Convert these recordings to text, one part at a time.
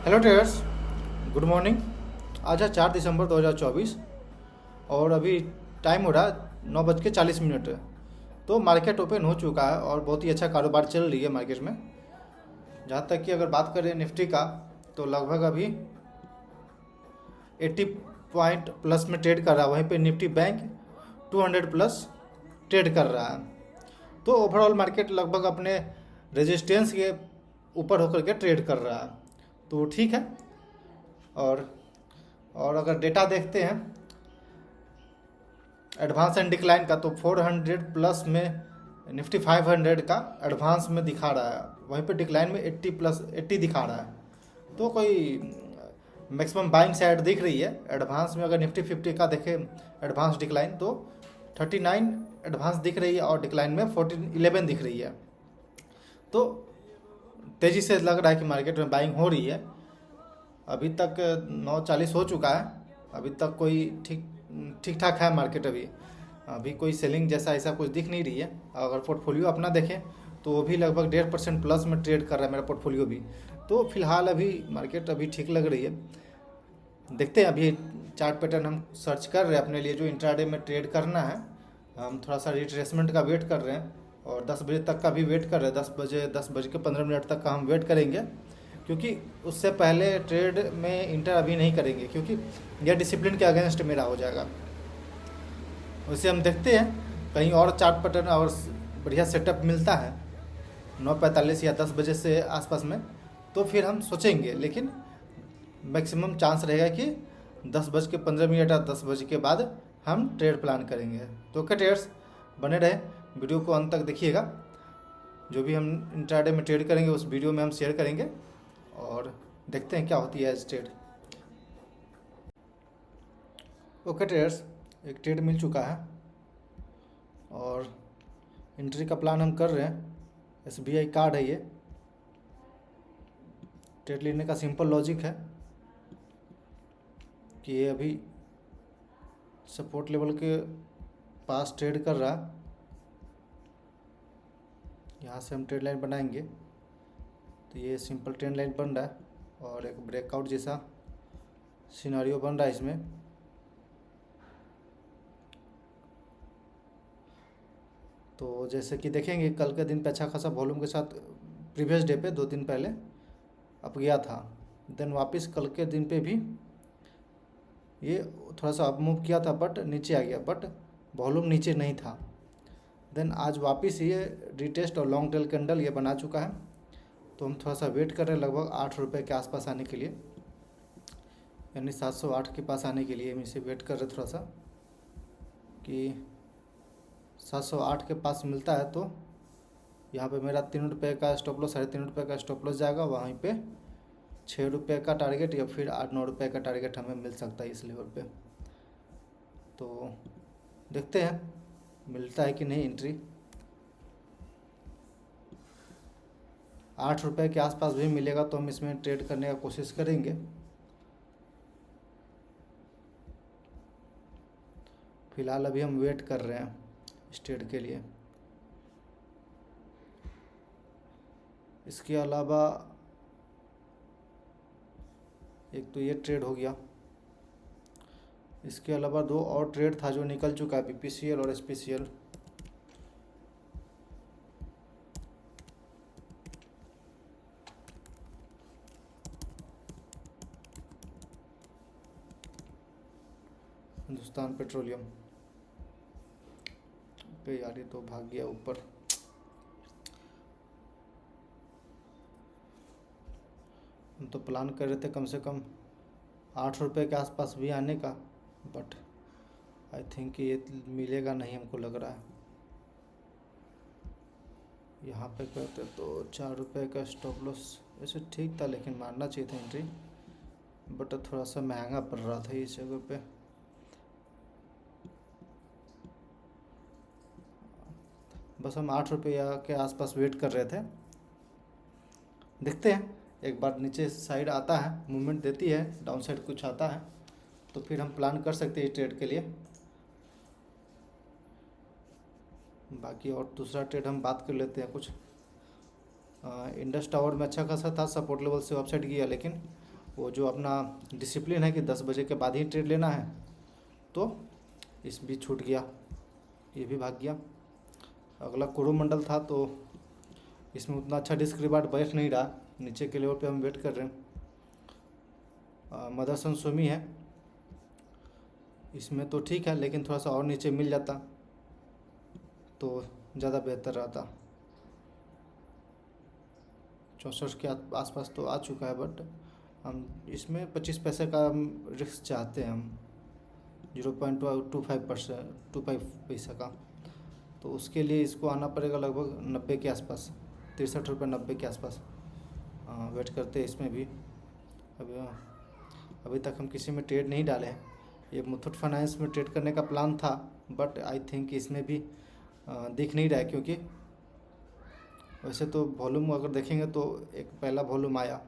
Hello traders, good morning. आज है 4 दिसंबर 2024 और अभी टाइम हो रहा है 9:40। तो मार्केट ओपन हो चुका है और बहुत ही अच्छा कारोबार चल रही है मार्केट में। जहाँ तक कि अगर बात करें निफ्टी का, तो लगभग अभी 80 पॉइंट प्लस में ट्रेड कर रहा है। वहीं पे निफ्टी बैंक 200 प्लस ट्रेड कर रहा है। तो ओवरऑल मार्केट लगभग अपने रेजिस्टेंस के ऊपर होकर के ट्रेड कर रहा है, तो ठीक है। और और अगर डेटा देखते हैं एडवांस एंड डिक्लाइन का, तो 400 प्लस में निफ्टी 500 का एडवांस में दिखा रहा है। वहीं पे डिक्लाइन में 80 दिखा रहा है। तो कोई मैक्सिमम बाइंग साइड दिख रही है एडवांस में। अगर निफ्टी 50 का देखें एडवांस डिक्लाइन, तो 39 एडवांस दिख रही है और डिक्लाइन में 11 दिख रही है। तो तेज़ी से लग रहा है कि मार्केट में बाइंग हो रही है। अभी तक 9:40 हो चुका है। अभी तक कोई ठीक ठाक है मार्केट। अभी कोई सेलिंग जैसा ऐसा कुछ दिख नहीं रही है। अगर पोर्टफोलियो अपना देखें तो वो भी लगभग 1.5% प्लस में ट्रेड कर रहा है मेरा पोर्टफोलियो भी। तो फिलहाल अभी मार्केट अभी ठीक लग रही है। देखते हैं, अभी चार्ट पैटर्न हम सर्च कर रहे हैं अपने लिए जो इंट्राडे में ट्रेड करना है। हम थोड़ा सा रिट्रेसमेंट का वेट कर रहे हैं और 10 बजे तक का भी वेट कर रहे हैं। 10 बजे 10 तक का हम वेट करेंगे, क्योंकि उससे पहले ट्रेड में इंटर अभी नहीं करेंगे, क्योंकि यह डिसिप्लिन के अगेंस्ट मेरा हो जाएगा। वैसे हम देखते हैं कहीं और चार्ट पैटर्न और बढ़िया सेटअप मिलता है 9:45 या 10 बजे से आसपास में, तो फिर हम सोचेंगे। लेकिन मैक्सिमम चांस रहेगा कि 10:15 या 10 बजे के बाद हम ट्रेड प्लान करेंगे। तो क्या ट्रेडर्स, बने रहे, वीडियो को अंत तक देखिएगा। जो भी हम इंट्राडे में ट्रेड करेंगे उस वीडियो में हम शेयर करेंगे और देखते हैं क्या होती है एज ट्रेड। ओके ट्रेडर्स, एक ट्रेड मिल चुका है और एंट्री का प्लान हम कर रहे हैं। SBI कार्ड है ये। ट्रेड लेने का सिंपल लॉजिक है कि ये अभी सपोर्ट लेवल के पास ट्रेड कर रहा है। यहाँ से हम ट्रेड लाइन बनाएंगे तो ये सिंपल ट्रेंड लाइन बन रहा है और एक ब्रेकआउट जैसा सिनारियो बन रहा है इसमें। तो जैसे कि देखेंगे कल के दिन पे अच्छा खासा वॉल्यूम के साथ प्रीवियस डे पे 2 दिन पहले अप गया था। देन वापस कल के दिन पे भी ये थोड़ा सा अप मूव किया था, बट नीचे आ गया, बट वॉल्यूम नीचे नहीं था। देन आज वापस ये रिटेस्ट और लॉन्ग टेल कैंडल ये बना चुका है। तो हम थोड़ा सा वेट कर रहे हैं लगभग 8 रुपये के आसपास आने के लिए, यानी 708 के पास आने के लिए हम इसे वेट कर रहे थोड़ा सा कि 708 के पास मिलता है। तो यहाँ पे मेरा 3 रुपये का स्टॉप लॉस, 3.5 रुपये का स्टॉप लॉस जाएगा। वहीं पे 6 रुपये का टारगेट या फिर 8-9 रुपये का टारगेट हमें मिल सकता है इस लेवल पे। तो देखते हैं मिलता है कि नहीं एंट्री। 8 रुपये के आसपास भी मिलेगा तो हम इसमें ट्रेड करने का कोशिश करेंगे। फिलहाल अभी हम वेट कर रहे हैं इस ट्रेड के लिए। इसके अलावा एक तो ये ट्रेड हो गया, इसके अलावा 2 और ट्रेड था जो निकल चुका है, BPCL और SPCL। हिंदुस्तान पेट्रोलियम पे यार ये तो भाग गया ऊपर। हम तो प्लान कर रहे थे कम से कम 8 रुपये के आसपास भी आने का, बट आई थिंक ये मिलेगा नहीं, हमको लग रहा है। यहाँ पे करते तो 4 रुपये का स्टॉप लॉस वैसे ठीक था, लेकिन मारना चाहिए था एंट्री, बट थोड़ा सा महंगा पड़ रहा था इस जगह पे। बस हम 8 रुपये के आसपास वेट कर रहे थे। देखते हैं एक बार नीचे साइड आता है, मूवमेंट देती है, डाउन साइड कुछ आता है तो फिर हम प्लान कर सकते हैं ट्रेड के लिए। बाकी और दूसरा ट्रेड हम बात कर लेते हैं कुछ। इंडस टावर में अच्छा खासा था, सपोर्ट लेवल से अपसाइड गया, लेकिन वो जो अपना डिसिप्लिन है कि 10 बजे के बाद ही ट्रेड लेना है, तो इस भी छूट गया, ये भी भाग गया। अगला कोरोमंडल था, तो इसमें उतना अच्छा रिस्क रिवार्ड बैठ नहीं रहा, नीचे के लेवल पे हम वेट कर रहे हैं। मदरसन सोमी है, इसमें तो ठीक है, लेकिन थोड़ा सा और नीचे मिल जाता तो ज़्यादा बेहतर रहता। 64 के आसपास तो आ चुका है, बट हम इसमें 25 पैसे का रिस्क चाहते हैं हम, 0.25%, 25 पैसा का। तो उसके लिए इसको आना पड़ेगा लगभग 90 के आसपास, 63 रुपये 90 के आसपास। वेट करते हैं इसमें भी। अभी तक हम किसी में ट्रेड नहीं डाले हैं। ये मुथूट फाइनेंस में ट्रेड करने का प्लान था, बट आई थिंक इसमें भी दिख नहीं रहा है, क्योंकि वैसे तो वॉल्यूम अगर देखेंगे तो एक पहला वॉल्यूम आया,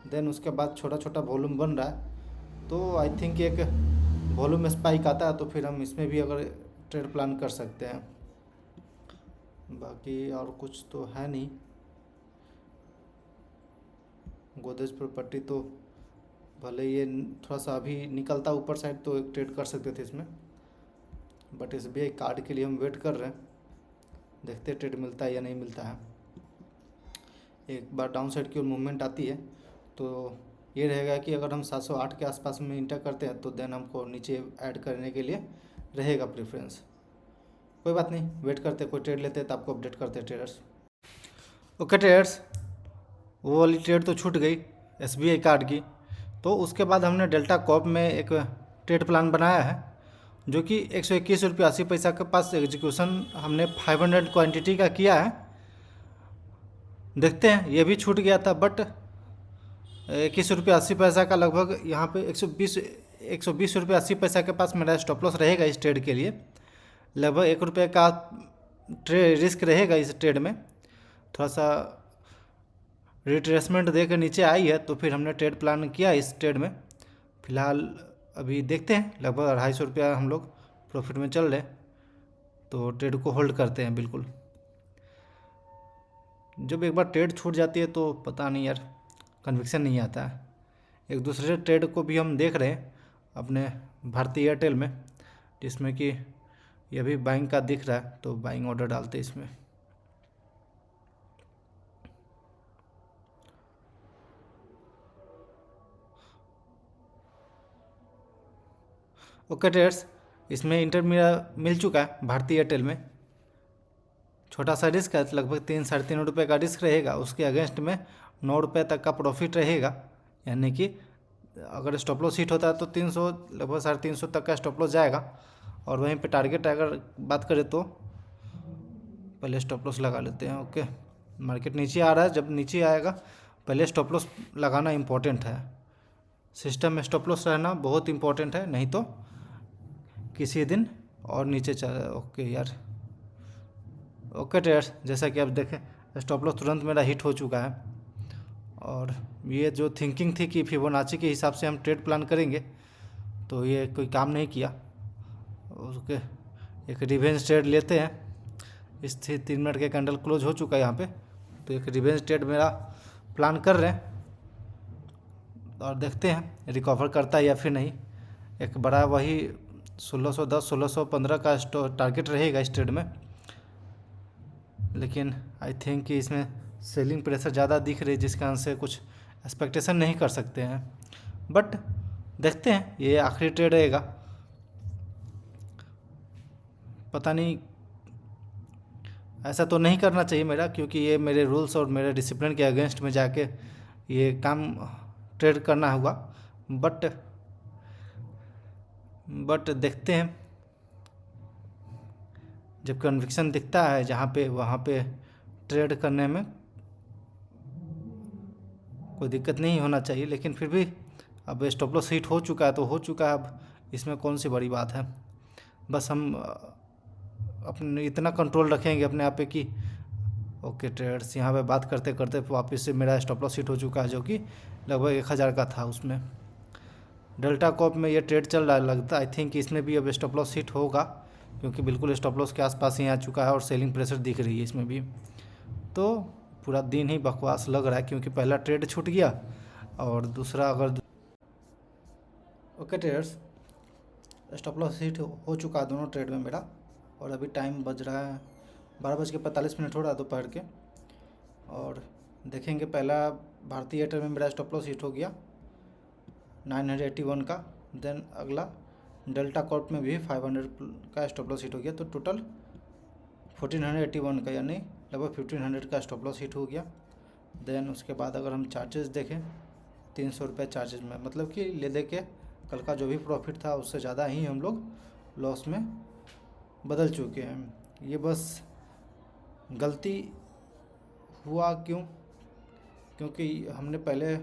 देन उसके बाद छोटा छोटा वॉल्यूम बन रहा है, तो आई थिंक एक वॉल्यूम स्पाइक आता है तो फिर हम इसमें भी अगर ट्रेड प्लान कर सकते हैं। बाकी और कुछ तो है नहीं। गोदरेज प्रॉपर्टी तो भले ये थोड़ा सा अभी निकलता ऊपर साइड तो एक ट्रेड कर सकते थे इसमें, बट SBI कार्ड के लिए हम वेट कर रहे हैं, देखते हैं ट्रेड मिलता है या नहीं मिलता है। एक बार डाउन साइड की ओर मूवमेंट आती है तो ये रहेगा कि अगर हम 708 के आसपास में इंटर करते हैं तो देन हमको नीचे ऐड करने के लिए रहेगा प्रेफरेंस। कोई बात नहीं, वेट करते, कोई ट्रेड लेते हैं तो आपको अपडेट करते हैं ट्रेडर्स। ओके ट्रेडर्स, वो वाली ट्रेड तो छूट गई SBI कार्ड की। तो उसके बाद हमने डेल्टा कॉर्प में एक ट्रेड प्लान बनाया है, जो कि 121 रुपये 80 पैसा के पास एग्जीक्यूशन हमने 500 क्वांटिटी का किया है। देखते हैं, ये भी छूट गया था, बट 21 रुपये 80 पैसा का लगभग यहाँ पे 120 रुपये 80 पैसा के पास मेरा स्टॉप लॉस रहेगा इस ट्रेड के लिए। लगभग 1 रुपये का रिस्क रहेगा इस ट्रेड में। थोड़ा सा रिट्रेसमेंट दे कर नीचे आई है, तो फिर हमने ट्रेड प्लान किया इस ट्रेड में। फिलहाल अभी देखते हैं, लगभग 250 रुपया हम लोग प्रॉफिट में चल रहे, तो ट्रेड को होल्ड करते हैं बिल्कुल। जब एक बार ट्रेड छूट जाती है तो पता नहीं यार, कन्विक्शन नहीं आता है। एक दूसरे ट्रेड को भी हम देख रहे हैं अपने भारतीय एयरटेल में, जिसमें कि ये भी बाइंग का दिख रहा है, तो बाइंग ऑर्डर डालते हैं इसमें। ओके ट्रेडर्स, इसमें इंटर मेरा मिल चुका है भारतीय एयरटेल में। छोटा सा रिस्क है, लगभग 3-3.5 रुपये का रिस्क रहेगा, उसके अगेंस्ट में 9 रुपये तक का प्रॉफिट रहेगा। यानी कि अगर स्टॉप लॉस हिट होता है तो 300, लगभग 350 तक का स्टॉप लॉस जाएगा। और वहीं पे टारगेट अगर बात करें तो पहले स्टॉप लॉस लगा लेते हैं। ओके, मार्केट नीचे आ रहा है, जब नीचे आएगा पहले स्टॉप लॉस लगाना इम्पोर्टेंट है। सिस्टम में स्टॉप लॉस रहना बहुत इम्पोर्टेंट है, नहीं तो किसी दिन और नीचे चला। ओके यार, ओके ट्रेडर्स, जैसा कि आप देखें स्टॉप लॉस तुरंत मेरा हिट हो चुका है। और ये जो थिंकिंग थी कि फिबोनाची के हिसाब से हम ट्रेड प्लान करेंगे, तो ये कोई काम नहीं किया। ओके, एक रिवेंज ट्रेड लेते हैं। इस 3 मिनट के कैंडल क्लोज हो चुका है यहाँ पे, तो एक रिवेंज ट्रेड मेरा प्लान कर रहे हैं और देखते हैं रिकवर करता है या फिर नहीं। एक बड़ा वही 1610 1615 का टारगेट रहेगा इस ट्रेड में, लेकिन आई थिंक कि इसमें सेलिंग प्रेशर ज़्यादा दिख रही है, जिस कारण से कुछ एक्सपेक्टेशन नहीं कर सकते हैं। बट देखते हैं, ये आखिरी ट्रेड रहेगा, पता नहीं, ऐसा तो नहीं करना चाहिए मेरा, क्योंकि ये मेरे रूल्स और मेरे डिसिप्लिन के अगेंस्ट में जाके ये काम ट्रेड करना होगा। बट देखते हैं, जब कन्विक्शन दिखता है जहाँ पे, वहाँ पे ट्रेड करने में कोई दिक्कत नहीं होना चाहिए। लेकिन फिर भी अब स्टॉप लॉस हिट हो चुका है तो हो चुका है, अब इसमें कौन सी बड़ी बात है। बस हम अपने इतना कंट्रोल रखेंगे अपने आप पे कि ओके ट्रेडर्स, यहाँ पे बात करते करते वापस से मेरा स्टॉप लॉस हिट हो चुका है, जो कि लगभग 1000 का था। उसमें डेल्टा कॉर्प में ये ट्रेड चल रहा है, लगता आई थिंक इसमें भी अब स्टॉप लॉस हिट होगा, क्योंकि बिल्कुल स्टॉप लॉस के आसपास ही आ चुका है और सेलिंग प्रेशर दिख रही है इसमें भी। तो पूरा दिन ही बकवास लग रहा है, क्योंकि पहला ट्रेड छूट गया और दूसरा अगर okay traders, stop loss hit हो चुका है दोनों ट्रेड में मेरा, और अभी टाइम बज रहा है 12:45 हो रहा है दोपहर के। और देखेंगे पहला भारतीय एयरटेल में मेरा स्टॉप लॉस हिट हो गया 981 का। देन अगला डेल्टा कॉर्प में भी 500 का स्टॉप लॉस हिट हो गया, तो टोटल 1481 का यानी लगभग 1500 का स्टॉप लॉस हिट हो गया। देन उसके बाद अगर हम चार्जेस देखें 300 रुपये चार्जेस में, मतलब कि ले दे के कल का जो भी प्रॉफिट था उससे ज़्यादा ही हम लोग लॉस में बदल चुके हैं। ये बस गलती हुआ क्योंकि हमने पहले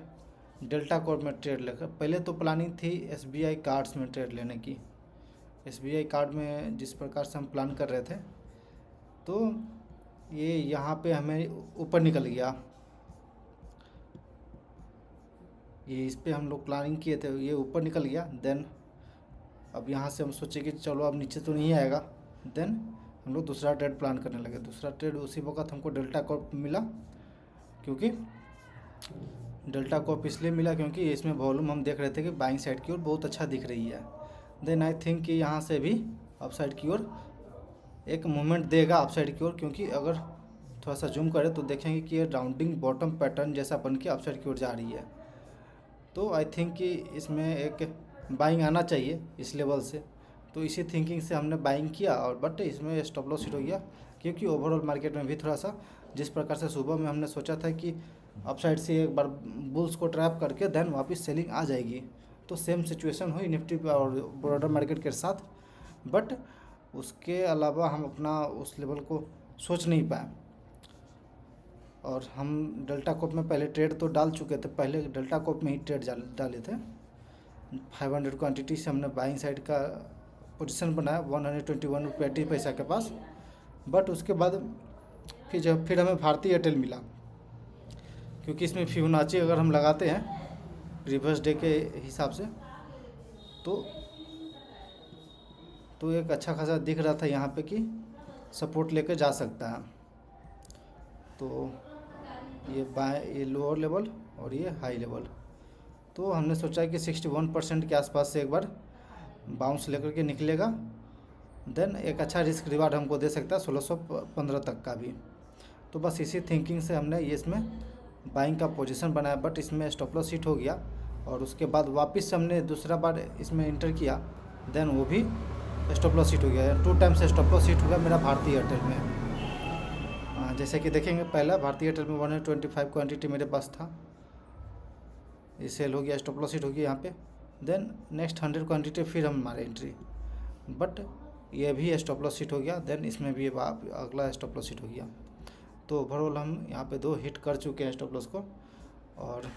डेल्टा कॉर्प में ट्रेड लेकर, पहले तो प्लानिंग थी SBI कार्ड्स में ट्रेड लेने की। SBI कार्ड में जिस प्रकार से हम प्लान कर रहे थे तो ये यहाँ पे हमें ऊपर निकल गया, ये इस पे हम लोग प्लानिंग किए थे, ये ऊपर निकल गया। देन अब यहाँ से हम सोचे कि चलो अब नीचे तो नहीं आएगा। देन हम लोग दूसरा ट्रेड प्लान करने लगे। दूसरा ट्रेड उसी वक्त हमको डेल्टा कॉर्प मिला, क्योंकि डेल्टा कॉर्प इसलिए मिला क्योंकि इसमें वॉल्यूम हम देख रहे थे कि बाइंग साइड की ओर बहुत अच्छा दिख रही है। देन आई थिंक कि यहाँ से भी अपसाइड की ओर एक मूवमेंट देगा अपसाइड की ओर, क्योंकि अगर थोड़ा सा जूम करें तो देखेंगे कि ये राउंडिंग बॉटम पैटर्न जैसा बन के अपसाइड की ओर जा रही है। तो आई थिंक कि इसमें एक बाइंग आना चाहिए इस लेवल से, तो इसी थिंकिंग से हमने बाइंग किया। और बट इसमें स्टॉप लॉस हिट हो गया, क्योंकि ओवरऑल मार्केट में भी थोड़ा सा जिस प्रकार से सुबह में हमने सोचा था कि अपसाइड से एक बार बुल्स को ट्रैप करके देन वापस सेलिंग आ जाएगी, तो सेम सिचुएशन हुई निफ्टी और ब्रॉडर मार्केट के साथ। बट उसके अलावा हम अपना उस लेवल को सोच नहीं पाए, और हम डेल्टा कॉर्प में पहले ट्रेड तो डाल चुके थे, पहले डेल्टा कॉर्प में ही ट्रेड डाले थे। 500 क्वांटिटी से हमने बाइंग साइड का पोजीशन बनाया 121 रुपये 80 पैसा के पास। बट उसके बाद फिर हमें भारतीय एयरटेल मिला, क्योंकि इसमें फिबोनाची अगर हम लगाते हैं रिवर्स डे के हिसाब से तो एक अच्छा खासा दिख रहा था यहाँ पे कि सपोर्ट लेकर जा सकता है। तो ये लोअर लेवल और ये हाई लेवल, तो हमने सोचा कि 61% के आसपास से एक बार बाउंस लेकर के निकलेगा। देन एक अच्छा रिस्क रिवार्ड हमको दे सकता है 1615 तक का भी। तो बस इसी थिंकिंग से हमने ये इसमें बाइंग का पोजीशन बनाया। बट इसमें स्टॉप लॉस हिट हो गया, और उसके बाद वापस हमने दूसरा बार इसमें इंटर किया, देन वो भी स्टॉप लॉस हिट हो गया। 2 टाइम से स्टॉप लॉस हिट हो गया मेरा भारतीय एयरटेल में। जैसे कि देखेंगे पहला भारतीय एयरटेल में 125 क्वांटिटी मेरे पास था, ये सेल हो गया, स्टॉप लॉस हिट हो गया यहाँ पे। देन नेक्स्ट 100 क्वांटिटी फिर हम मारे एंट्री, बट ये भी स्टॉप लॉस हिट हो गया। देन इसमें भी अगला स्टॉप लॉस हिट हो गया। तो ओवरऑल हम यहाँ पे 2 हिट कर चुके हैं स्टॉप लॉस को, और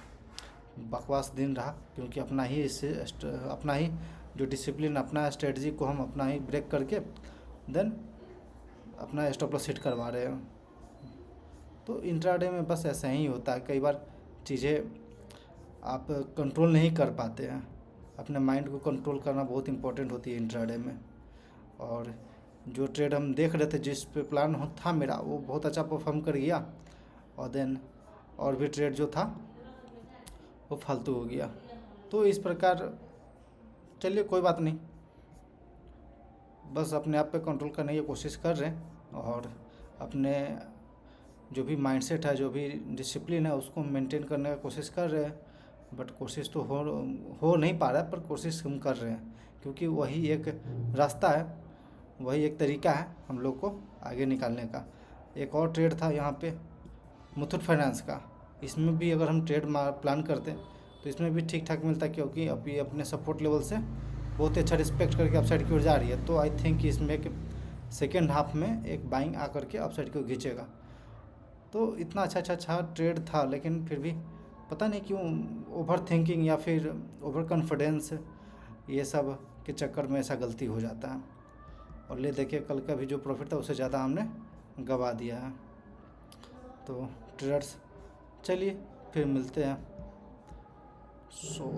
बकवास दिन रहा, क्योंकि अपना ही जो डिसिप्लिन, अपना स्ट्रेटजी को हम अपना ही ब्रेक करके देन अपना स्टॉप लॉस हिट करवा रहे हैं। तो इंट्राडे में बस ऐसा ही होता है, कई बार चीज़ें आप कंट्रोल नहीं कर पाते हैं। अपने माइंड को कंट्रोल करना बहुत इंपॉर्टेंट होती है इंट्राडे में। और जो ट्रेड हम देख रहे थे, जिस पे प्लान था मेरा, वो बहुत अच्छा परफॉर्म कर गया, और देन और भी ट्रेड जो था वो फालतू हो गया। तो इस प्रकार चलिए कोई बात नहीं, बस अपने आप पे कंट्रोल करने की कोशिश कर रहे हैं, और अपने जो भी माइंडसेट है, जो भी डिसिप्लिन है, उसको मेंटेन करने का कोशिश कर रहे हैं। बट कोशिश तो हो नहीं पा रहा है, पर कोशिश हम कर रहे हैं, क्योंकि वही एक रास्ता है, वही एक तरीका है हम लोग को आगे निकालने का। एक और ट्रेड था यहाँ पे मुथूट फाइनेंस का, इसमें भी अगर हम ट्रेड प्लान करते तो इसमें भी ठीक ठाक मिलता, क्योंकि अभी अपने सपोर्ट लेवल से बहुत अच्छा रिस्पेक्ट करके अपसाइड की ओर जा रही है। तो आई थिंक इसमें एक सेकेंड हाफ में एक बाइंग आकर के अपसाइड की ओर खींचेगा। तो इतना अच्छा ट्रेड था, लेकिन फिर भी पता नहीं क्यों ओवर थिंकिंग या फिर ओवर कॉन्फिडेंस, ये सब के चक्कर में ऐसा गलती हो जाता है, और ले देखिए कल का भी जो प्रॉफिट था उससे ज़्यादा हमने गवा दिया है। तो ट्रेडर्स चलिए फिर मिलते हैं। सो